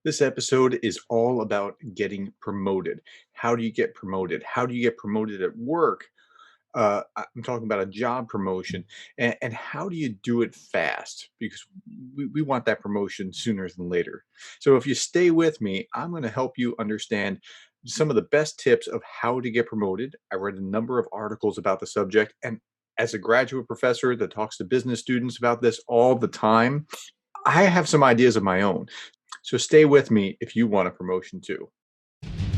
This episode is all about getting promoted. How do you get promoted? How do you get promoted at work? I'm talking about a job promotion. And how do you do it fast? Because we want that promotion sooner than later. So if you stay with me, I'm going to help you understand some of the best tips of how to get promoted. I read a number of articles about the subject. And as a graduate professor that talks to business students about this all the time, I have some ideas of my own. So stay with me if you want a promotion too.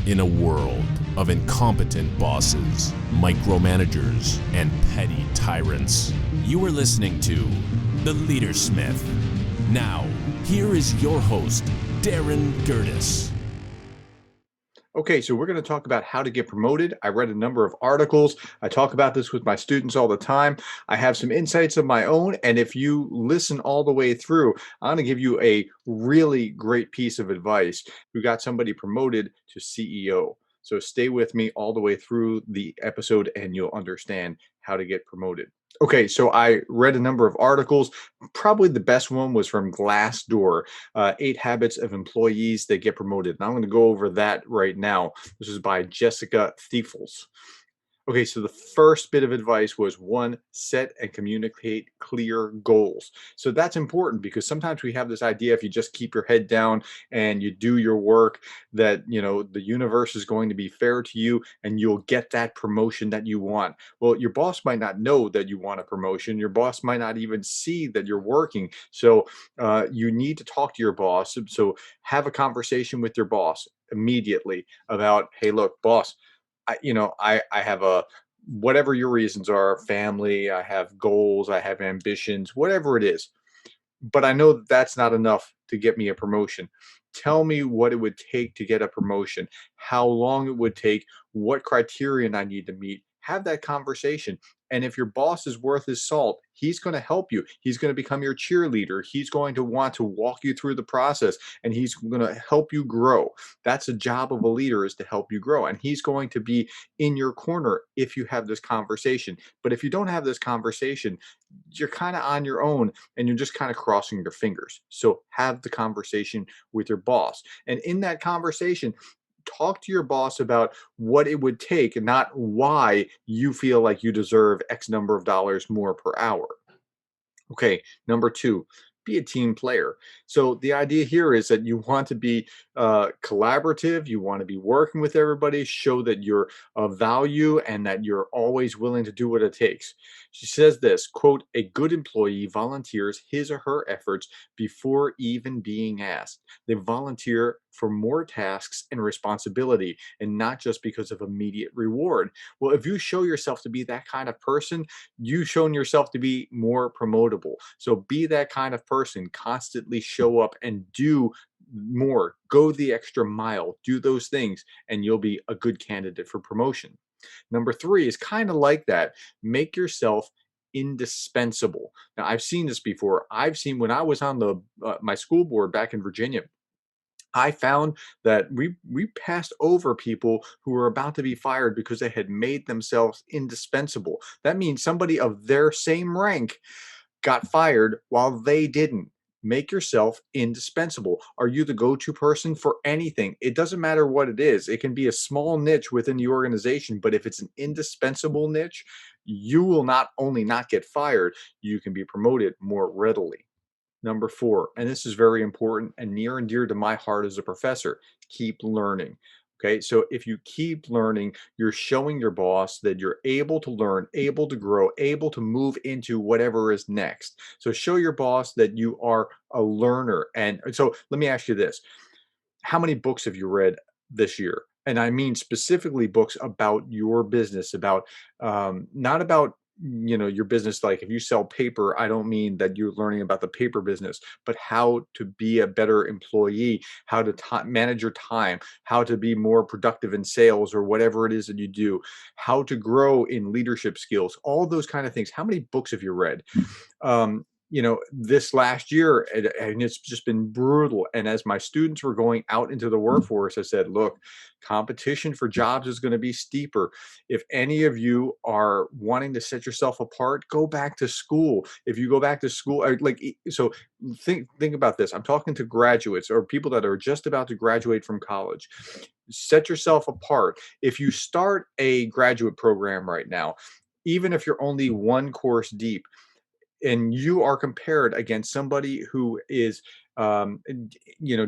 In a world of incompetent bosses, micromanagers, and petty tyrants, you are listening to The Leadersmith. Now, here is your host, Darren Gertis. Okay, so we're going to talk about how to get promoted. I read a number of articles. I talk about this with my students all the time. I have some insights of my own. And if you listen all the way through, I'm going to give you a really great piece of advice. We got somebody promoted to CEO. So stay with me all the way through the episode and you'll understand how to get promoted. Okay, so I read a number of articles. Probably the best one was from Glassdoor, 8 Habits of Employees That Get Promoted. And I'm going to go over that right now. This is by Jessica Thiefels. Okay, so the first bit of advice was one, set and communicate clear goals. So that's important because sometimes we have this idea if you just keep your head down and you do your work, that the universe is going to be fair to you and you'll get that promotion that you want. Well, your boss might not know that you want a promotion. Your boss might not even see that you're working. So you need to talk to your boss. So have a conversation with your boss immediately about, hey, look, boss, I have a whatever your reasons are, family, I have goals, I have ambitions, whatever it is. But I know that that's not enough to get me a promotion. Tell me what it would take to get a promotion, how long it would take, what criterion I need to meet. Have that conversation. And if your boss is worth his salt, he's going to help you. He's going to become your cheerleader. He's going to want to walk you through the process and he's going to help you grow. That's the job of a leader, is to help you grow. And he's going to be in your corner if you have this conversation. But if you don't have this conversation, you're kind of on your own and you're just kind of crossing your fingers. So have the conversation with your boss. And in that conversation, talk to your boss about what it would take and not why you feel like you deserve X number of dollars more per hour. Okay, number two, be a team player. So the idea here is that you want to be collaborative. You want to be working with everybody, show that you're of value and that you're always willing to do what it takes. She says this, quote, a good employee volunteers his or her efforts before even being asked. They volunteer for more tasks and responsibility and not just because of immediate reward. Well, if you show yourself to be that kind of person, you've shown yourself to be more promotable. So be that kind of person, constantly show up and do more, go the extra mile, do those things, and you'll be a good candidate for promotion. Number three is kind of like that. Make yourself indispensable. Now, I've seen this before. I've seen when I was on the my school board back in Virginia, I found that we passed over people who were about to be fired because they had made themselves indispensable. That means somebody of their same rank got fired while they didn't. Make yourself indispensable. Are you the go-to person for anything? It doesn't matter what it is. It can be a small niche within the organization, but if it's an indispensable niche, you will not only not get fired, you can be promoted more readily. Number four, and this is very important and near and dear to my heart as a professor, keep learning. Okay, so if you keep learning, you're showing your boss that you're able to learn, able to grow, able to move into whatever is next. So show your boss that you are a learner. And so let me ask you this. How many books have you read this year? And I mean specifically books about your business, about not about your business. Like if you sell paper, I don't mean that you're learning about the paper business, but how to be a better employee, how to manage your time, how to be more productive in sales or whatever it is that you do, how to grow in leadership skills, all those kind of things. How many books have you read? this last year, and it's just been brutal. And as my students were going out into the workforce, I said, look, competition for jobs is going to be steeper. If any of you are wanting to set yourself apart, go back to school. If you go back to school, so think about this. I'm talking to graduates or people that are just about to graduate from college. Set yourself apart. If you start a graduate program right now, even if you're only one course deep, and you are compared against somebody who is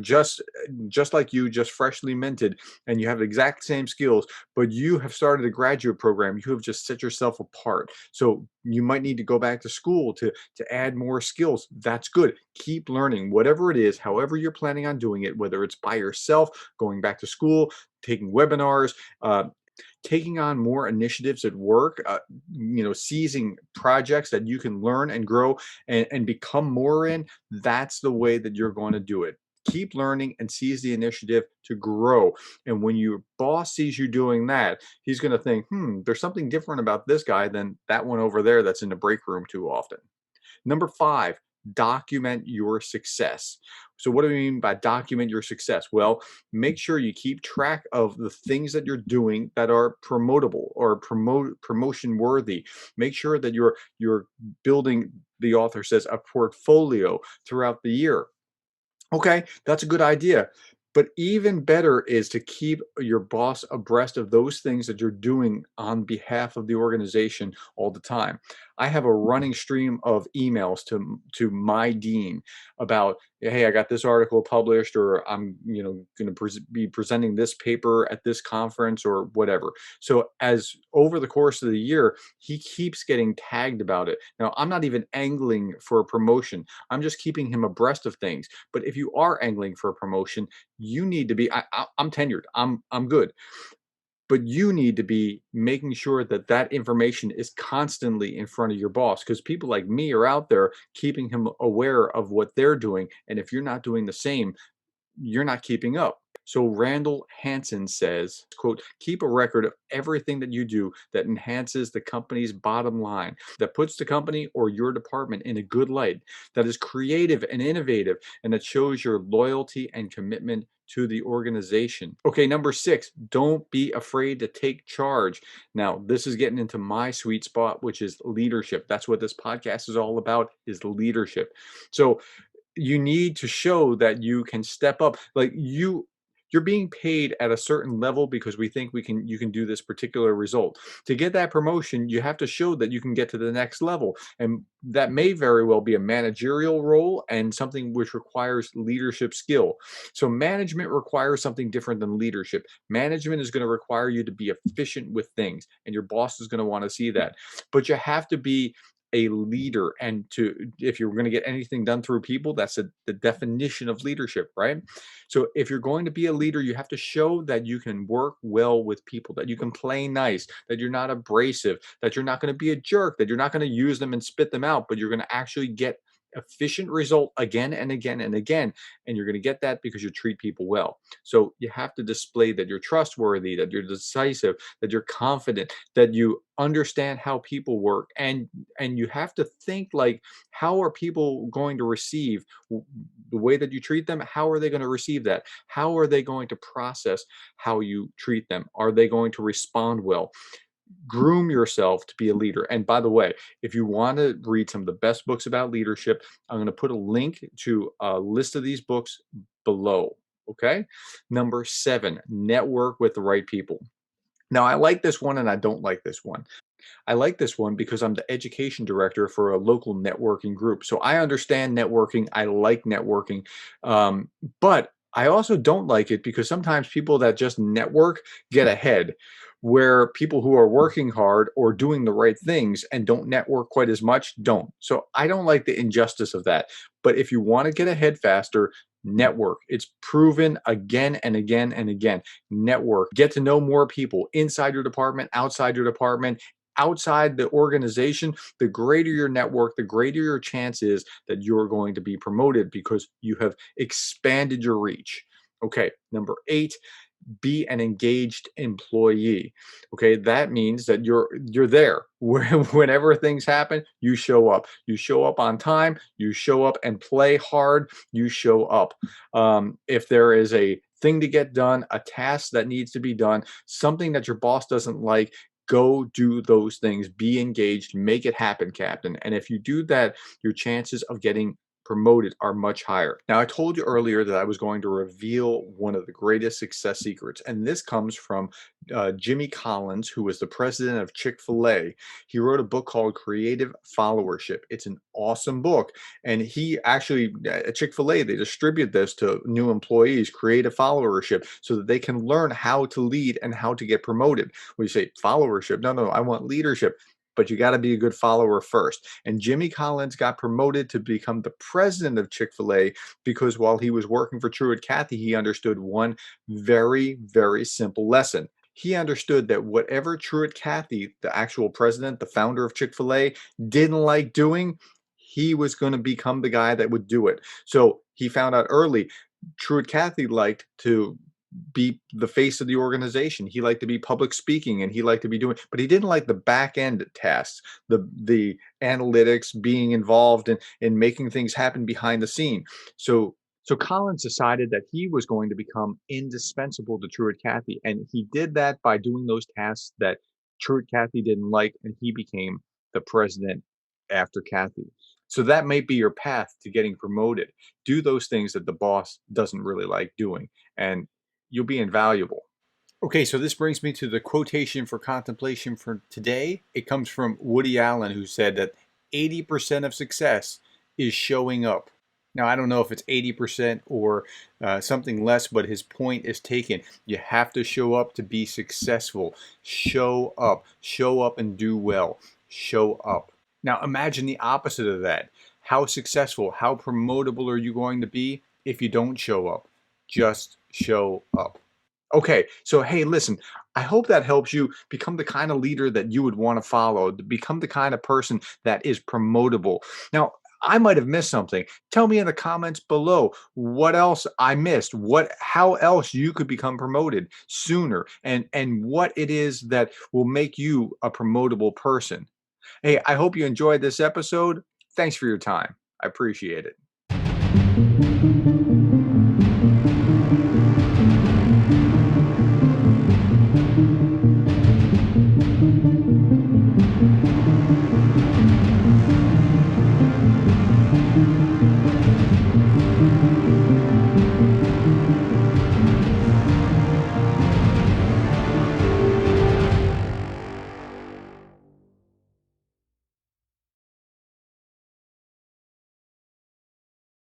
just like you, just freshly minted, and you have the exact same skills, but you have started a graduate program, you have just set yourself apart. So you might need to go back to school to add more skills. That's good. Keep learning whatever it is, however you're planning on doing it, whether it's by yourself, going back to school, taking webinars, taking on more initiatives at work, seizing projects that you can learn and grow and become more in. That's the way that you're going to do it. Keep learning and seize the initiative to grow. And when your boss sees you doing that, he's going to think, there's something different about this guy than that one over there that's in the break room too often. Number five, document your success. So, what do we mean by document your success? Well, make sure you keep track of the things that you're doing that are promotable or promotion worthy. Make sure that you're building, the author says, a portfolio throughout the year. Okay, that's a good idea. But even better is to keep your boss abreast of those things that you're doing on behalf of the organization all the time. I have a running stream of emails to my dean about, hey, I got this article published, or I'm going to be presenting this paper at this conference or whatever. So as over the course of the year, he keeps getting tagged about it. Now, I'm not even angling for a promotion. I'm just keeping him abreast of things. But if you are angling for a promotion, you need to be. I'm tenured. I'm good, but you need to be making sure that that information is constantly in front of your boss, because people like me are out there keeping him aware of what they're doing. And if you're not doing the same, you're not keeping up. So Randall Hansen says, quote, keep a record of everything that you do that enhances the company's bottom line, that puts the company or your department in a good light, that is creative and innovative, and that shows your loyalty and commitment to the organization. Okay, number six, don't be afraid to take charge. Now, this is getting into my sweet spot, which is leadership. That's what this podcast is all about, is leadership. So you need to show that you can step up. Like you're being paid at a certain level because we think you can do this particular result. To get that promotion, you have to show that you can get to the next level. And that may very well be a managerial role and something which requires leadership skill. So management requires something different than leadership. Management is going to require you to be efficient with things, and your boss is going to want to see that. But you have to be a leader, and if you're going to get anything done through people, that's the definition of leadership, right? So if you're going to be a leader, you have to show that you can work well with people, that you can play nice, that you're not abrasive, that you're not going to be a jerk, that you're not going to use them and spit them out, but you're going to actually get efficient result again and again and again. And you're going to get that because you treat people well. So you have to display that you're trustworthy, that you're decisive, that you're confident, that you understand how people work, and you have to think like, how are people going to receive the way that you treat them? How are they going to receive that? How are they going to process how you treat them? Are they going to respond well? Groom yourself to be a leader. And by the way, if you want to read some of the best books about leadership, I'm going to put a link to a list of these books below. Okay. Number seven, network with the right people. Now, I like this one and I don't like this one. I like this one because I'm the education director for a local networking group. So I understand networking. I like networking. But I also don't like it because sometimes people that just network get ahead, where people who are working hard or doing the right things and don't network quite as much don't. So I don't like the injustice of that. But if you want to get ahead faster, network. It's proven again and again and again. Network. Get to know more people inside your department, outside your department, outside the organization. The greater your network, the greater your chance is that you're going to be promoted because you have expanded your reach. Okay, number eight, be an engaged employee. Okay, that means that you're there whenever things happen. You show up. You show up on time. You show up and play hard. You show up. If there is a thing to get done, a task that needs to be done, something that your boss doesn't like, go do those things. Be engaged. Make it happen, Captain. And if you do that, your chances of getting promoted are much higher. Now, I told you earlier that I was going to reveal one of the greatest success secrets, and this comes from Jimmy Collins, who was the president of Chick-fil-A. He wrote a book called Creative Followership. It's an awesome book, and he actually, at Chick-fil-A, they distribute this to new employees, creative followership, so that they can learn how to lead and how to get promoted. When you say followership, no, no, I want leadership. But you got to be a good follower first. And Jimmy Collins got promoted to become the president of Chick-fil-A because while he was working for Truett Cathy, he understood one very, very simple lesson. He understood that whatever Truett Cathy, the actual president, the founder of Chick-fil-A, didn't like doing, he was going to become the guy that would do it. So he found out early Truett Cathy liked to be the face of the organization. He liked to be public speaking and he liked to be doing, but he didn't like the back end tasks, the analytics, being involved in making things happen behind the scene. So Collins decided that he was going to become indispensable to Truett Cathy. And he did that by doing those tasks that Truett Cathy didn't like, and he became the president after Cathy. So that might be your path to getting promoted. Do those things that the boss doesn't really like doing, and you'll be invaluable. Okay, so this brings me to the quotation for contemplation for today. It comes from Woody Allen, who said that 80% of success is showing up. Now, I don't know if it's 80% or something less, but his point is taken. You have to show up to be successful. Show up and do well. Show up. Now, imagine the opposite of that. How successful, how promotable are you going to be if you don't show up? Just show up. Okay, so hey, listen, I hope that helps you become the kind of leader that you would want to follow, to become the kind of person that is promotable. Now, I might have missed something. Tell me in the comments below what else I missed, how else you could become promoted sooner, and what it is that will make you a promotable person. Hey, I hope you enjoyed this episode. Thanks for your time. I appreciate it.